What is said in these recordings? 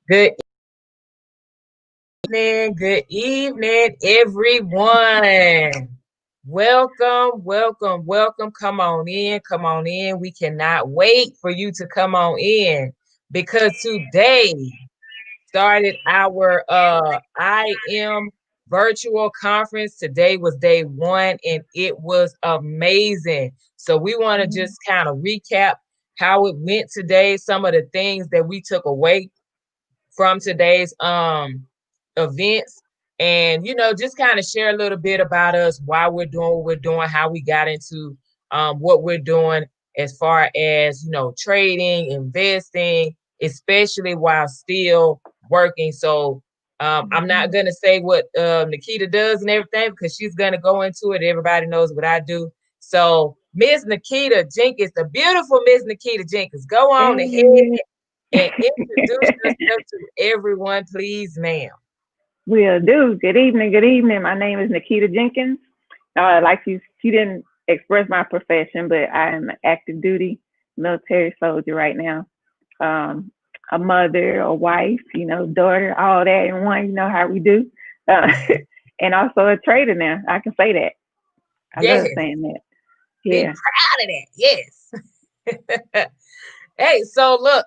Good good evening, everyone. Welcome. Come on in. We cannot wait for you to come on in because today started our I am virtual conference. Today was day one and it was amazing. So we want to just kind of recap how it went today, some of the things that we took away from today's events, and just kind of share a little bit about us, why we're doing what we're doing, how we got into what we're doing as far as trading, investing, especially while still working. So I'm not gonna say what Nikita does and everything because she's gonna go into it. Everybody knows what I do. So Miss Nikita Jenkins, the beautiful Miss Nikita Jenkins, go on ahead Hey. and introduce yourself to everyone, please, ma'am. Will do. Good evening. Good evening. My name is Nikita Jenkins. Like she didn't express my profession, but I am an active duty military soldier right now. Um, a mother, a wife, daughter, all that in one. You know how we do. Uh, and also a trader now. I can say that. I Yes, love saying that. be Yeah. proud of that. Yes. Hey, so look,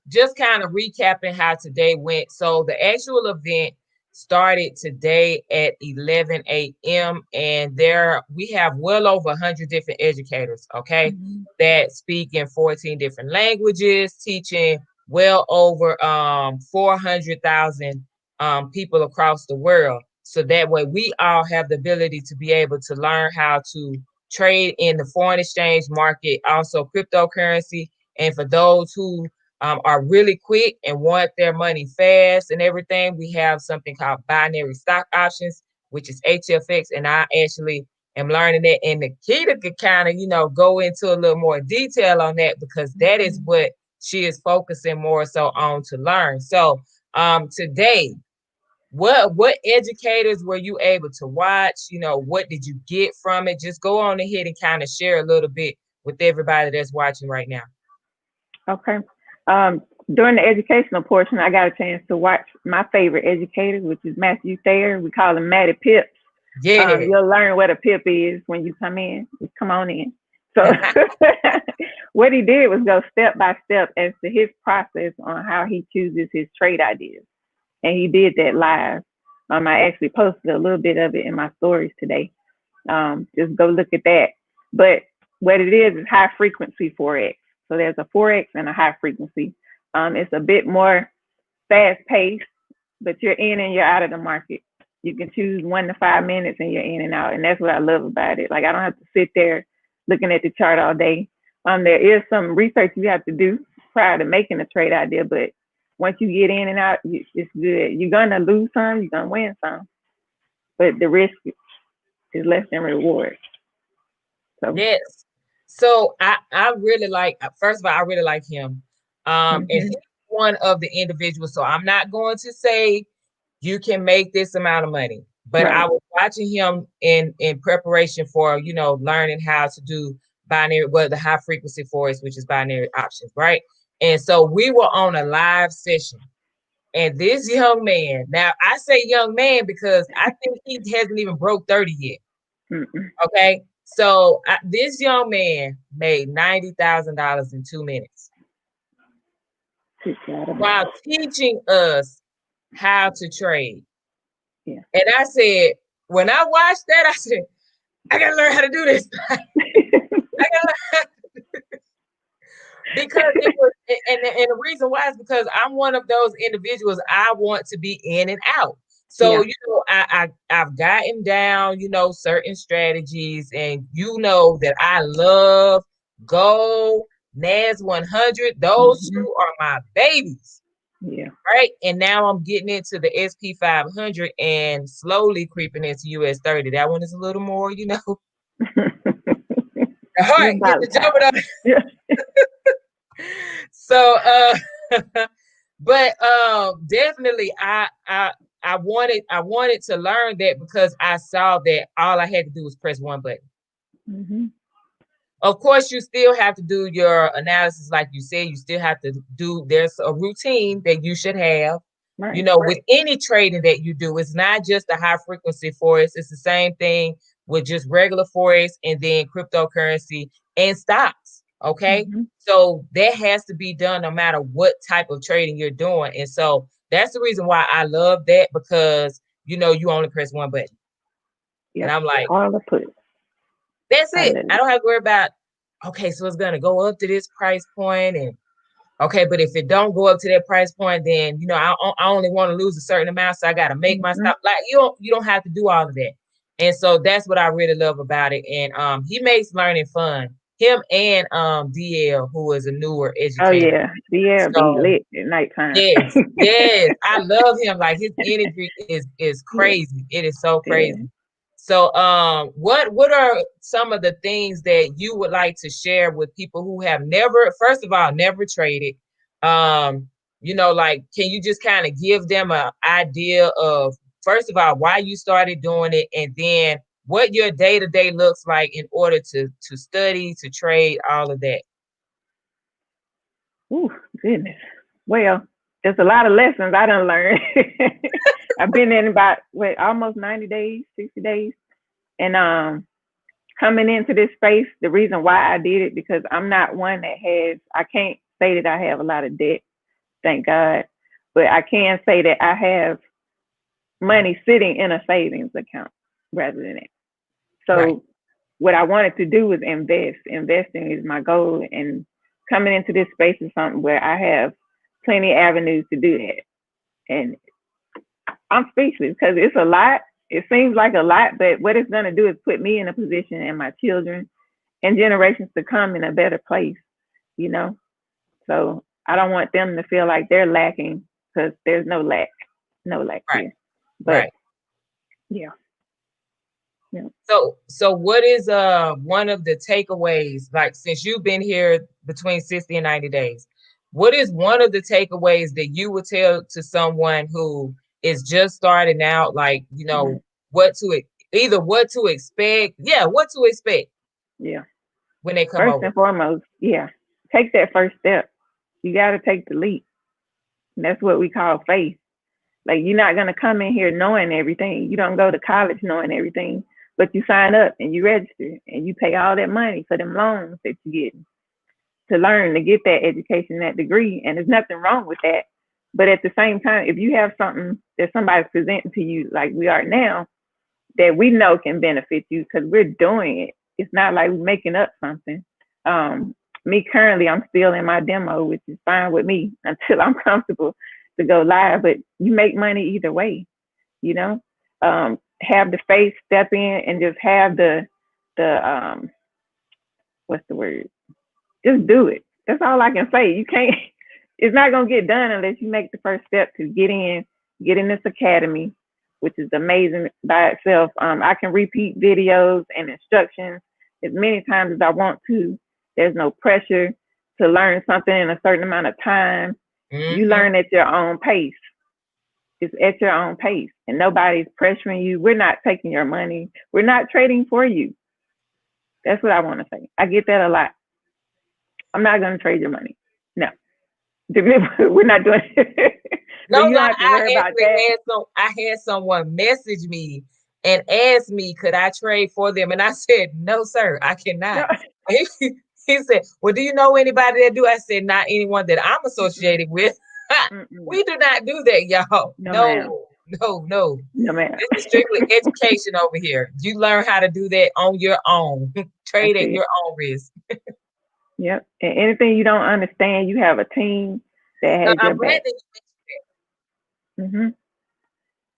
just kind of recapping how today went. So the actual event started today at 11 a.m. and there we have well over 100 different educators, okay, Mm-hmm. that speak in 14 different languages, teaching well over 400,000 people across the world. So that way we all have the ability to be able to learn how to trade in the foreign exchange market, also cryptocurrency. And for those who are really quick and want their money fast and everything, we have something called binary stock options, which is HFX. And I actually am learning that. And Nikita could kind of, go into a little more detail on that because that is what she is focusing more so on to learn. So today, what educators were you able to watch? What did you get from it? Just go on ahead and kind of share a little bit with everybody that's watching right now. Okay. Um, During the educational portion, I got a chance to watch my favorite educator, which is Matthew Thayer. We call him Matty Pips. Yeah. You'll learn what a pip is when you come in. Just come on in. So what he did was go step by step as to his process on how he chooses his trade ideas. And he did that live. I actually posted a little bit of it in my stories today. Just go look at that. But what it is high frequency forex. So there's a forex and a high frequency. It's a bit more fast paced, but you're in and you're out of the market. You can choose 1 to 5 minutes and you're in and out. And that's what I love about it. Like I don't have to sit there looking at the chart all day. There is some research you have to do prior to making a trade idea, but once you get in and out, it's good. You're gonna lose some, you're gonna win some, but the risk is less than reward. So, Yes. So I really like, first of all, I really like him. And he's mm-hmm. one of the individuals. So I'm not going to say you can make this amount of money, but I Right. was watching him in preparation for, learning how to do binary, well, the high frequency forest, which is binary options, right? And so we were on a live session. And this young man, now I say young man because I think he hasn't even broke 30 yet. Mm-mm. Okay. So this young man made $90,000 in 2 minutes while teaching us how to trade. Yeah. And I said, when I watched that, I said, I gotta learn how to do this. I gotta learn because it was, and the reason why is because I'm one of those individuals. I want to be in and out. So Yeah. I've gotten down, certain strategies, and that I love Go, Nas 100. Those Mm-hmm. two are my babies, Yeah. right? And now I'm getting into the SP 500 and slowly creeping into US 30. That one is a little more, all You're right, get the volatile. jump on. Yeah. So but definitely I wanted to learn that because I saw that all I had to do was press one button. Mm-hmm. Of course, you still have to do your analysis, like you said. You still have to do. There's a routine that you should have. Right. With any trading that you do, it's not just a high frequency forex. It's the same thing with just regular forex and then cryptocurrency and stocks. Okay, Mm-hmm. so that has to be done no matter what type of trading you're doing, and so that's the reason why I love that because you only press one button, and Yep. I'm like, All the put. that's I it. love I it. don't have to worry about, okay, so it's gonna go up to this price point, and okay, but if it don't go up to that price point, then I only want to lose a certain amount, so I got to make my Mm-hmm. stop. Like you don't have to do all of that, and so that's what I really love about it. And he makes learning fun. Him and DL, who is a newer Oh educator. yeah, the air be So lit at nighttime. yes, yes, I love him. Like his energy is Yeah, crazy. It is so yeah. crazy. So, what are some of the things that you would like to share with people who have never, first of all, never traded? Like, can you just kind of give them an idea of, first of all, why you started doing it, and then what your day to day looks like in order to study, to trade, all of that? Ooh, goodness. Well, there's a lot of lessons I done learned. I've been in about almost 90 days, 60 days. And coming into this space, the reason why I did it because I'm not one that I can't say that I have a lot of debt, thank God. But I can say that I have money sitting in a savings account rather than it. Right, So what I wanted to do was invest. Investing is my goal, and coming into this space is something where I have plenty of avenues to do that. And I'm speechless because it's a lot. It seems like a lot, but what it's gonna do is put me in a position and my children and generations to come in a better place, you know. So I don't want them to feel like they're lacking because there's no lack right, here. But right. yeah, yeah. So what is one of the takeaways, like since you've been here between 60 and 90 days, what is one of the takeaways that you would tell to someone who is just starting out, like, Mm, what to either what to expect, yeah, what to expect yeah. when they come First over? and foremost, yeah. Take that first step. You gotta take the leap. And that's what we call faith. Like you're not gonna come in here knowing everything. You don't go to college knowing everything, but you sign up and you register and you pay all that money for them loans that you get to learn to get that education, that degree, and there's nothing wrong with that. But at the same time, if you have something that somebody's presenting to you, like we are now, that we know can benefit you because we're doing it. It's not like we're making up something. Me currently, I'm still in my demo, which is fine with me until I'm comfortable to go live. But you make money either way, you know. Have the faith, step in, and just have the what's the word? Just do it. That's all I can say. You can't. It's not gonna get done unless you make the first step to get in this academy, which is amazing by itself. I can repeat videos and instructions as many times as I want to. There's no pressure to learn something in a certain amount of time. You Mm-hmm. learn at your own pace. It's at your own pace, and nobody's pressuring you. We're not taking your money. We're not trading for you. That's what I want to say. I get that a lot. I'm not going to trade your money. No, we're not doing it. No So you don't lie, have to worry about that. I had someone message me and ask me, could I trade for them? And I said, no, sir, I cannot. No, He said, well, do you know anybody that do? I said, not anyone that I'm mm-mm, associated with. mm-mm. We do not do that, y'all. No, ma'am. No, no, no. No, ma'am. This is strictly education over here. You learn how to do that on your own. That's Trade at it. your own risk. Yep. And anything you don't understand, you have a team that So has I'm your glad back. that you Hmm.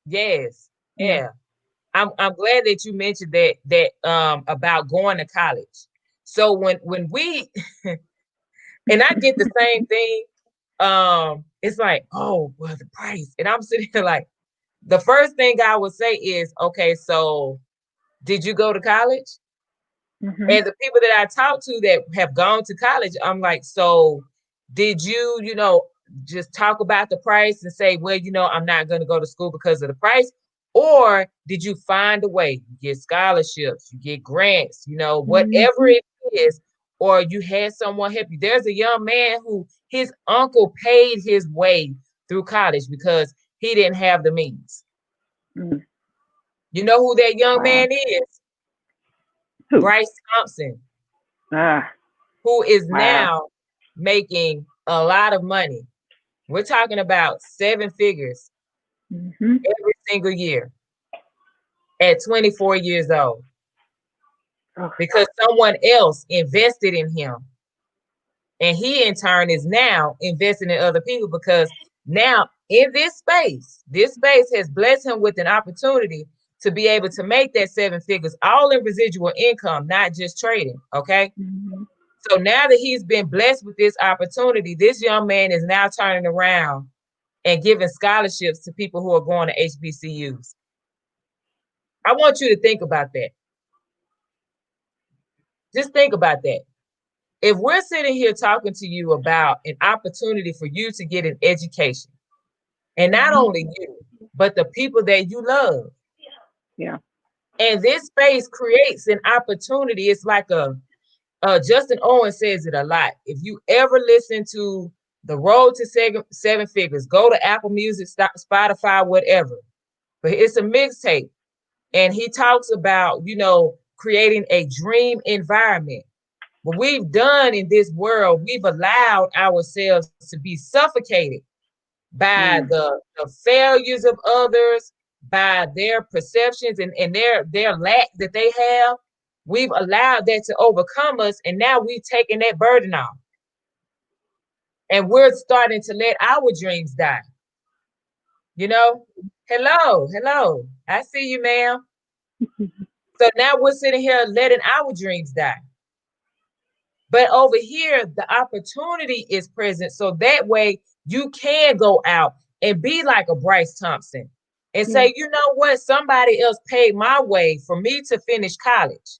yes. Yeah. Yeah. I'm glad that you mentioned that about going to college. So when we and I did the same thing, it's like, oh well, the price. And I'm sitting here like, the first thing I would say is, okay, so did you go to college? Hmm. And the people that I talk to that have gone to college, I'm like, so did you, just talk about the price and say, well, I'm not going to go to school because of the price? Or did you find a way? You get scholarships, you get grants, whatever Hmm. it is. or you had someone help you. There's a young man who his uncle paid his way through college because he didn't have the means. Mm. You know who that young Wow. man is? Who? Bryce Thompson, Ah, who is wow. now making a lot of money. We're talking about 7 figures Mm-hmm. every single year at 24 years old Oh. because someone else invested in him. And he in turn is now investing in other people because now in this space has blessed him with an opportunity to be able to make that 7 figures, all in residual income, not just trading. Okay. Mm-hmm. So now that he's been blessed with this opportunity, this young man is now turning around and giving scholarships to people who are going to HBCUs. I want you to think about that. Just think about that. If we're sitting here talking to you about an opportunity for you to get an education, and not Mm-hmm. only you, but the people that you love, Yeah. and this space creates an opportunity. It's like Justin Owen says it a lot. If you ever listen to the Road to 7 Figures, go to Apple Music, Spotify, whatever. But it's a mixtape, and he talks about, creating a dream environment. What we've done in this world, we've allowed ourselves to be suffocated by Mm. the failures of others, by their perceptions and their lack that they have. We've allowed that to overcome us, and now we've taken that burden off. And we're starting to let our dreams die. You know? Hello, hello. I see you, ma'am. So now we're sitting here letting our dreams die. But over here, the opportunity is present. So that way you can go out and be like a Bryce Thompson and Yeah. say, you know what? Somebody else paid my way for me to finish college.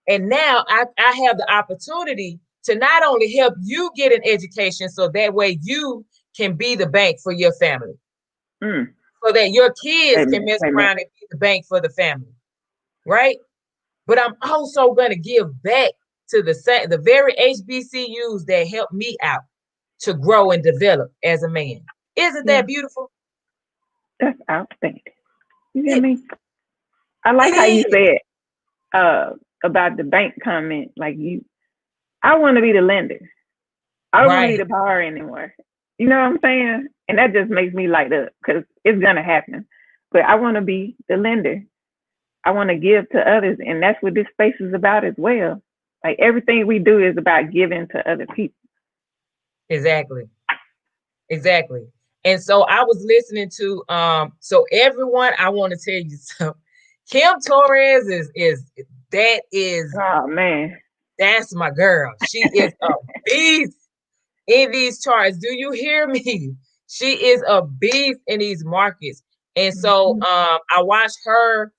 And now I have the opportunity to not only help you get an education so that way you can be the bank for your family, Mm. so that your kids can Amen. mess Amen. around and be the bank for the family, right? But I'm also going to give back to the very HBCUs that helped me out to grow and develop as a man. Isn't Yeah. that beautiful? That's outstanding. You get It, me? I it like how you is. said uh about the bank comment. Like I want to be the lender. I don't want to be Right. the borrower anymore. You know what I'm saying? And that just makes me light up because it's gonna happen. But I want to be the lender. I want to give to others, and that's what this space is about as well. Like everything we do is about giving to other people. Exactly. Exactly. And so I was listening to so everyone, I want to tell you something. Kim Torres is that is Oh man. that's my girl. She is a beast in these charts. Do you hear me? She is a beast in these markets. And so Mm-hmm. I watched her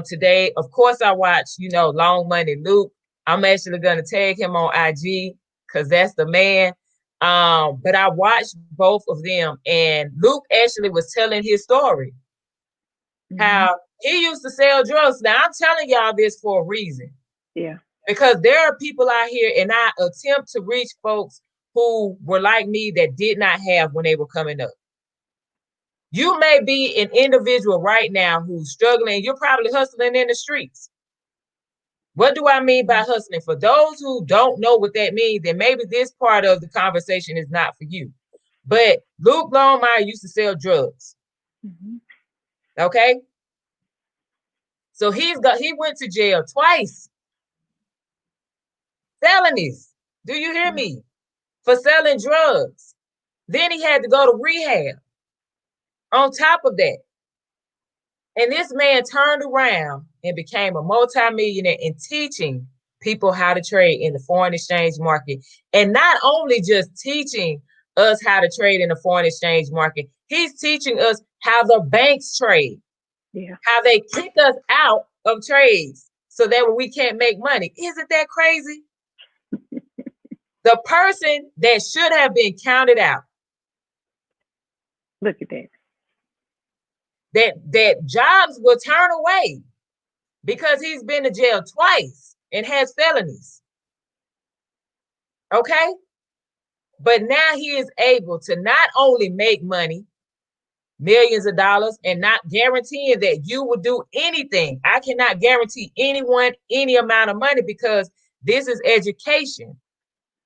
today. Of course, I watched, Long Money Luke. I'm actually gonna tag him on IG because that's the man. But I watched both of them, and Luke actually was telling his story, Mm-hmm. how he used to sell drugs. Now I'm telling y'all this for a reason. Yeah. Because there are people out here, and I attempt to reach folks who were like me that did not have when they were coming up. You may be an individual right now who's struggling. You're probably hustling in the streets. What do I mean by hustling? For those who don't know what that means, then maybe this part of the conversation is not for you. But Luke Longmire used to sell drugs. Mm-hmm. Okay. So he went to jail twice. Felonies. Do you hear Yeah. me? For selling drugs. Then he had to go to rehab on top of that. And this man turned around and became a multimillionaire in teaching people how to trade in the foreign exchange market. And not only just teaching us how to trade in the foreign exchange market, he's teaching us how the banks trade, Yeah. how they kick us out of trades so that we can't make money. Isn't that crazy? The person that should have been counted out, Look at that. that jobs will turn away because he's been to jail twice and has felonies. Okay? But now he is able to not only make money, millions of dollars, and not guaranteeing that you will do anything. I cannot guarantee anyone any amount of money because this is education.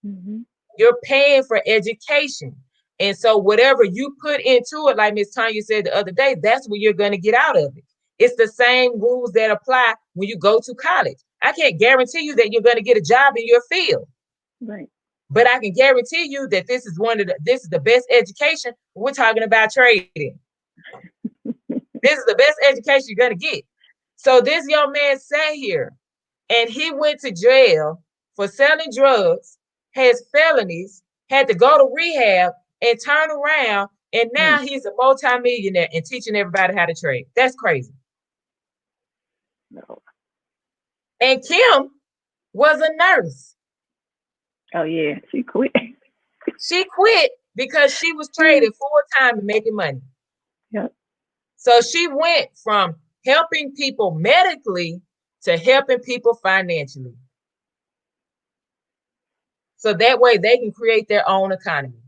Mm-hmm. You're paying for education. And so whatever you put into it, like Miss Tanya said the other day, that's what you're going to get out of it. It's the same rules that apply when you go to college. I can't guarantee you that you're going to get a job in your field. Right. But I can guarantee you that this is the best education. We're talking about trading. This is the best education you're going to get. So this young man sat here and he went to jail for selling drugs, has felonies, had to go to rehab and turn around. And now he's a multimillionaire and teaching everybody how to trade. That's crazy. No. And Kim was a nurse. Oh yeah, she quit. She quit because she was trading full time and making money. Yep. So she went from helping people medically to helping people financially. So that way they can create their own economy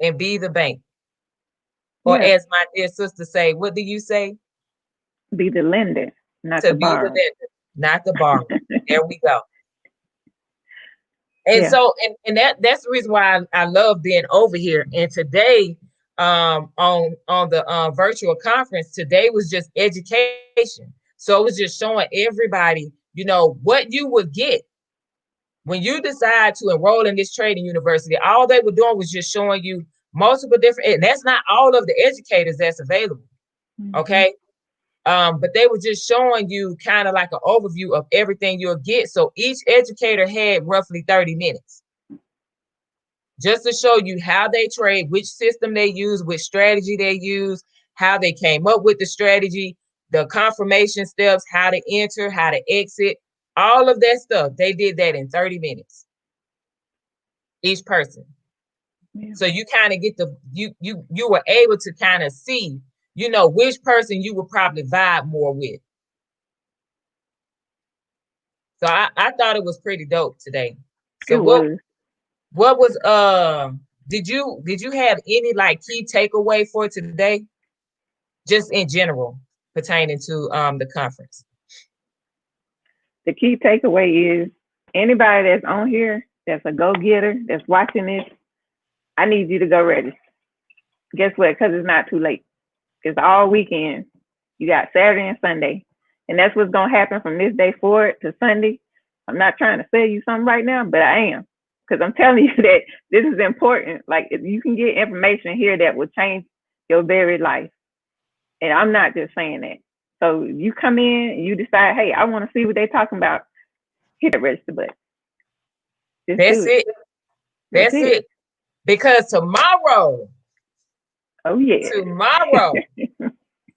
and be the bank. Or Yeah. as my dear sister say, what do you say? Be the lender, not To the be the borrower. lender, not the borrower. There we go. And Yeah. so, and that's the reason why I love being over here. And today, on the virtual conference, today was just education. So it was just showing everybody, what you would get when you decide to enroll in this trading university. All they were doing was just showing you multiple different, and that's not all of the educators that's available. Mm-hmm. Okay. But they were just showing you kind of like an overview of everything you'll get. So each educator had roughly 30 minutes just to show you how they trade, which system they use, which strategy they use, how they came up with the strategy, the confirmation steps, how to enter, how to exit, all of that stuff. They did that in 30 minutes, each person. Yeah. So you kind of get you were able to kind of see, which person you would probably vibe more with. So I thought it was pretty dope today. So It was. what was did you have any like key takeaway for today? Just in general pertaining to the conference. The key takeaway is anybody that's on here that's a go-getter that's watching this, I need you to go register. Guess what? Because it's not too late. It's all weekend. You got Saturday and Sunday. And that's what's going to happen from this day forward to Sunday. I'm not trying to sell you something right now, but I am. Because I'm telling you that this is important. Like, if you can get information here that will change your very life. And I'm not just saying that. So you come in and you decide, hey, I want to see what they're talking about. Hit the register button. Just That's do it. it. That's it. Because tomorrow. Oh yeah. Tomorrow.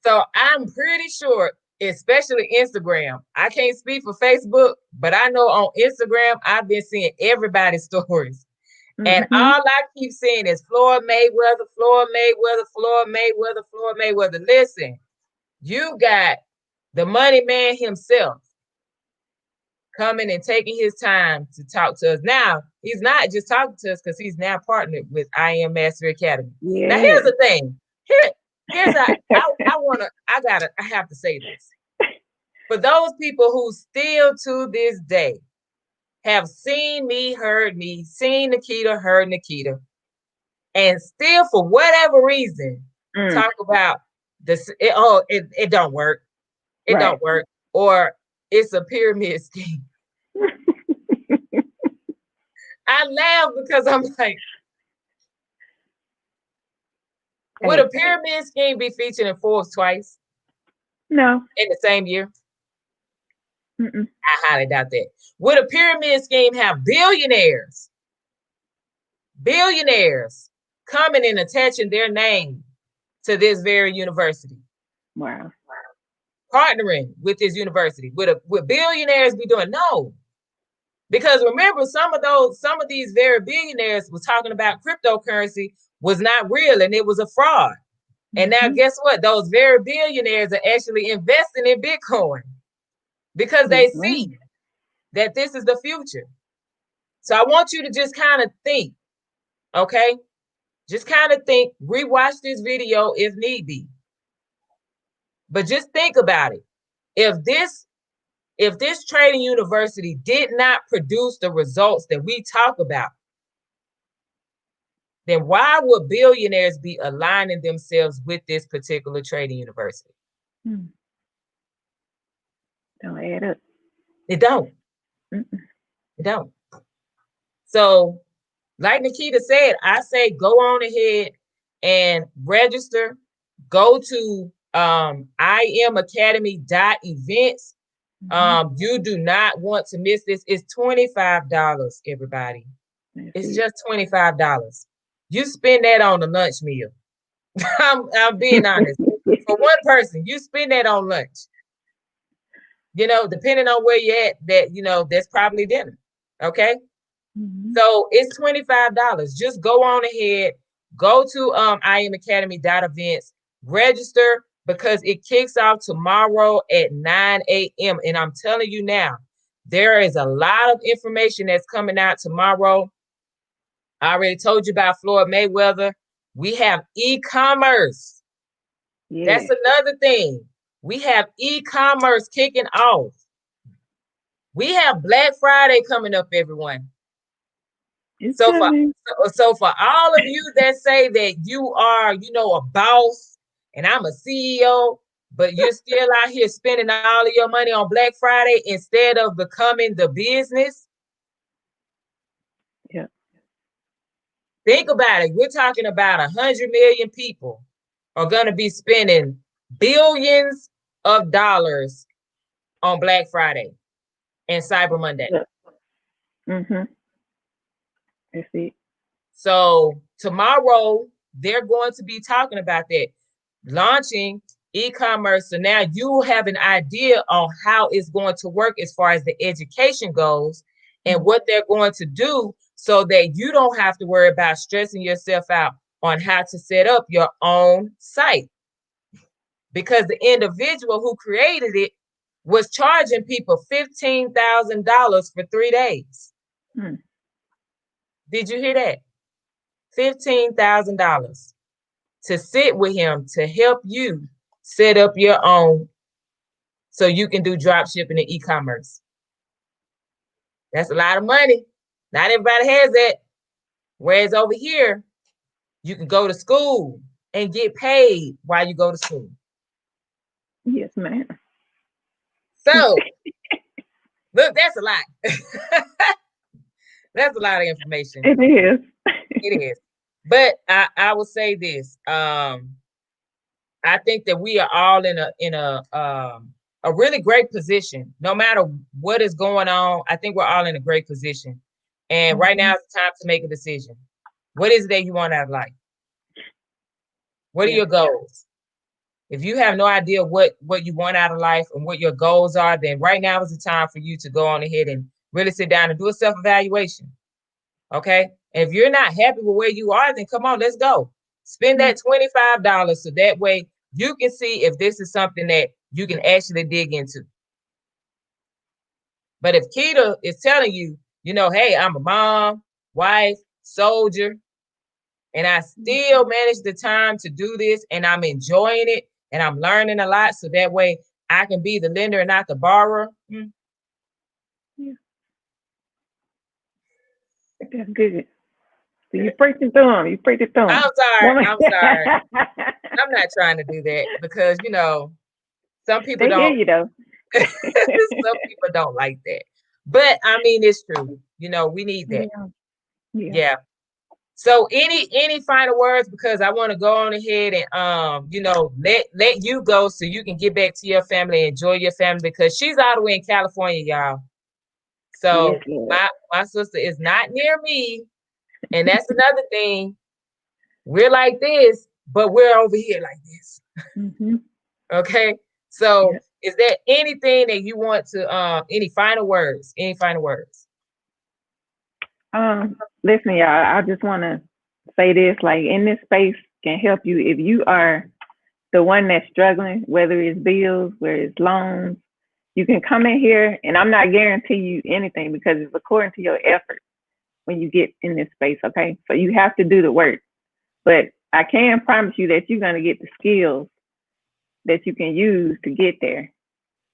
So I'm pretty sure, especially Instagram. I can't speak for Facebook, but I know on Instagram, I've been seeing everybody's stories. Mm-hmm. And all I keep seeing is Floyd Mayweather, Floyd Mayweather, Floyd Mayweather, Floyd Mayweather. Listen, you got the money man himself coming and taking his time to talk to us. Now, he's not just talking to us because he's now partnered with I Am Mastery Academy. Yeah. Now, here's the thing. I have to say this. For those people who still to this day have seen me, heard me, seen Nikita, heard Nikita, and still for whatever reason talk about this, it don't work. It don't work. Or it's a pyramid scheme. I laugh because I'm like, would a pyramid scheme be featured in Forbes twice? No. In the same year? Mm-mm. I highly doubt that. Would a pyramid scheme have billionaires coming and attaching their name to this very university? Wow. Partnering with this university? Would billionaires be doing? No. Because remember, some of these very billionaires was talking about cryptocurrency was not real and it was a fraud. And now guess what? Those very billionaires are actually investing in Bitcoin. because Yes, they ma'am. see that this is the future. So I want you to just kind of think, okay? Just kind of think, rewatch this video if need be. But just think about it. If this trading university did not produce the results that we talk about, then why would billionaires be aligning themselves with this particular trading university? Hmm. Don't add up. It don't. Mm-mm. It don't. So, like Nikita said, I say go on ahead and register. Go to imacademy.events. Mm-hmm. You do not want to miss this. It's $25, everybody. That's It's it. just $25. You spend that on a lunch meal. I'm being honest. For one person, you spend that on lunch. Depending on where you're at, that's probably dinner. Okay. Mm-hmm. So it's $25. Just go on ahead, go to iamacademy.events, register because it kicks off tomorrow at 9 a.m. And I'm telling you now, there is a lot of information that's coming out tomorrow. I already told you about Floyd Mayweather. We have e-commerce. That's Yes. another thing. We have e-commerce kicking off. We have Black Friday coming up, everyone. It's So for coming. so for all of you that say that you are, a boss and I'm a CEO, but you're still out here spending all of your money on Black Friday instead of becoming the business, Yeah. think about it. We're talking about 100 million people are going to be spending billions of dollars on Black Friday and Cyber Monday. Yeah. Mm-hmm. That's it. So tomorrow they're going to be talking about that, launching e-commerce. So now you have an idea on how it's going to work as far as the education goes and Mm-hmm. what they're going to do so that you don't have to worry about stressing yourself out on how to set up your own site. Because the individual who created it was charging people $15,000 for 3 days. Mm. Did you hear that? $15,000 to sit with him to help you set up your own so you can do drop shipping and e-commerce. That's a lot of money. Not everybody has that. Whereas over here, you can go to school and get paid while you go to school. Yes, ma'am. So, look, that's a lot. That's a lot of information. It is. It is. But I will say this. I think that we are all in a really great position. No matter what is going on, I think we're all in a great position. And right Mm-hmm. now it's time to make a decision. What is it that you want out of life? What are Yeah. your goals? If you have no idea what you want out of life and what your goals are, then right now is the time for you to go on ahead and really sit down and do a self-evaluation. Okay. And if you're not happy with where you are, then come on, let's go. Spend that $25 so that way you can see if this is something that you can actually dig into. But if Keita is telling you, hey, I'm a mom, wife, soldier, and I still manage the time to do this and I'm enjoying it and I'm learning a lot so that way I can be the lender and not the borrower. Yeah. That's good. So you preaching to them. You preaching to them. I'm sorry. Woman. I'm sorry. I'm not trying to do that because, some people They hear don't you though. some people don't like that. But I mean it's true. We need that. Yeah. Yeah. Yeah. So any final words because I want to go on ahead and let you go so you can get back to your family and enjoy your family because she's all the way in California, y'all. Yes, So Lord. my sister is not near me. And that's another thing. We're like this, but we're over here like this. Mm-hmm. Okay. So Yeah. is there anything that you want to any final words? Any final words? Listen, y'all. I just want to say this. Like, in this space can help you if you are the one that's struggling, whether it's bills, whether it's loans, You can come in here, and I'm not guaranteeing you anything because it's according to your effort when you get in this space, okay? So you have to do the work. But I can promise you that you're going to get the skills that you can use to get there,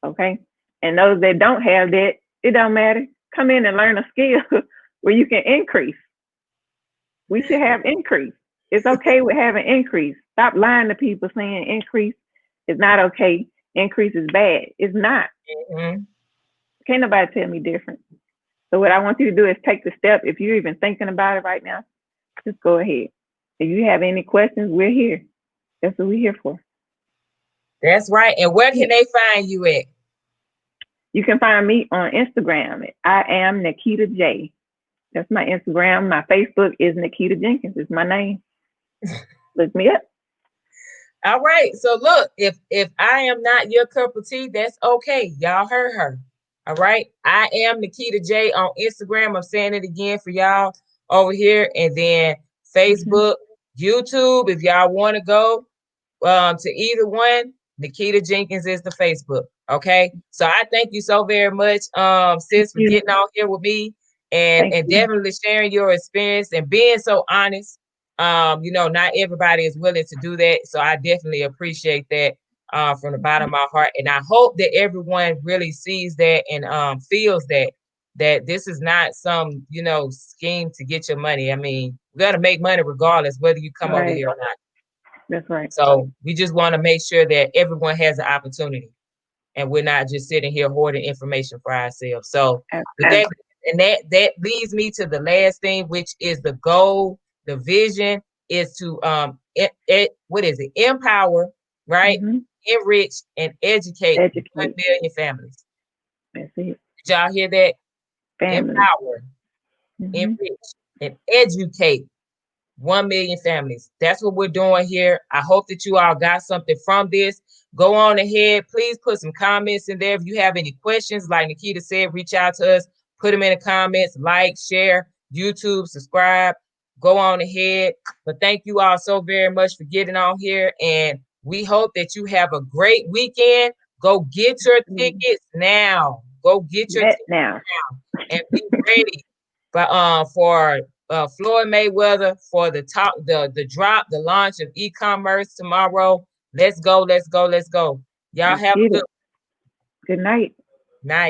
okay? And those that don't have that, it don't matter. Come in and learn a skill where you can increase. We should have increase. It's okay with having increase. Stop lying to people saying increase is not okay. Increase is bad. It's not. Mm-hmm. Can't nobody tell me different. So what I want you to do is take the step. If you're even thinking about it right now, just go ahead. If you have any questions, we're here. That's what we're here for. That's right. And where Yeah. can they find you at? You can find me on Instagram. I am Nikita J. That's my Instagram. My Facebook is Nikita Jenkins. It's my name. Look me up. All right. So look, if I am not your cup of tea, that's okay. Y'all heard her. All right. I am Nikita J on Instagram. I'm saying it again for y'all over here. And then Facebook, YouTube, if y'all want to go to either one, Nikita Jenkins is the Facebook. Okay. So I thank you so very much, sis, for getting on here with me and You. definitely sharing your experience and being so honest. Not everybody is willing to do that. So I definitely appreciate that from the bottom of my heart. And I hope that everyone really sees that and feels that this is not some, scheme to get your money. I mean, we got to make money regardless whether you come over here or not. That's right. So we just want to make sure that everyone has an opportunity and we're not just sitting here hoarding information for ourselves. So with that, and that leads me to the last thing, which is the goal, the vision is to what is it? Empower, right? Enrich and educate 1 million families. That's it. Did y'all hear that? Family. Empower, enrich, and educate 1 million families. That's what we're doing here. I hope that you all got something from this. Go on ahead. Please put some comments in there. If you have any questions, like Nikita said, reach out to us. Put them in the comments. Like, share, YouTube, subscribe. Go on ahead. But thank you all so very much for getting on here. And we hope that you have a great weekend. Go get your tickets now. Go get your tickets now and be ready for Floyd Mayweather for the drop, the launch of e-commerce tomorrow. Let's go, let's go, let's go. Y'all have a good night. night.